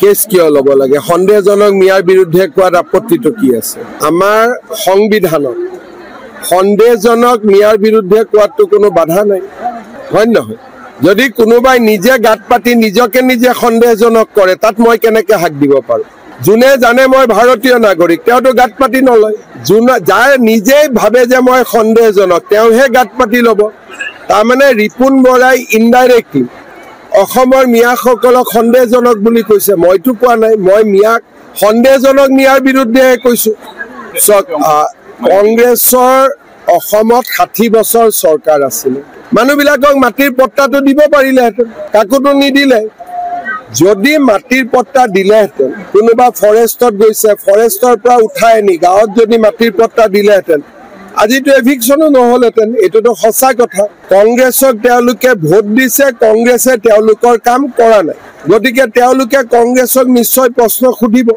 cash কিয় ল'ব লাগে সন্দেহজনক মিয়াৰ বিৰুদ্ধে কোৱাত আপত্তিটো কি আছে আমাৰ সংবিধানত সন্দেহজনক মিয়াৰ বিৰুদ্ধে কোৱাটো কোনো বাধা নাই হয় নহয় যদি কোনোবাই নিজে গাত পাতি নিজকে নিজে সন্দেহজনক কৰে তাত মই কেনেকৈ হাক দিব পাৰোঁ যোনে জানে মই ভাৰতীয় নাগৰিক তেওঁতো গাত পাতি নলয় যাৰ নিজেই ভাবে যে মই সন্দেহজনক তেওঁহে গাত পাতি ল'ব তাৰমানে ৰিপুণ বৰাই ইনডাইৰেক্টলি অসমৰ মিয়াসকলক সন্দেহজনক বুলি কৈছে মইতো কোৱা নাই মই মিয়াক সন্দেহজনক মিয়াৰ বিৰুদ্ধেহে কৈছোঁ কংগ্ৰেছৰ অসমত 60 বছৰ চৰকাৰ আছিল মানুহবিলাকক মাটিৰ পট্টাটো দিব পাৰিলেহেঁতেন কাকোতো নিদিলে যদি মাটিৰ পট্টা দিলেহেঁতেন কোনোবা ফৰেষ্টত গৈছে ফৰেষ্টৰ পৰা উঠাই আনি গাঁৱত যদি মাটিৰ পট্টা দিলেহেঁতেন আজিতো এভিকশ্যনো নহ'লহেঁতেন এইটোতো সঁচা কথা কংগ্ৰেছক তেওঁলোকে ভোট দিছে কংগ্ৰেছে তেওঁলোকৰ কাম কৰা নাই গতিকে তেওঁলোকে কংগ্ৰেছক নিশ্চয় প্ৰশ্ন সুধিব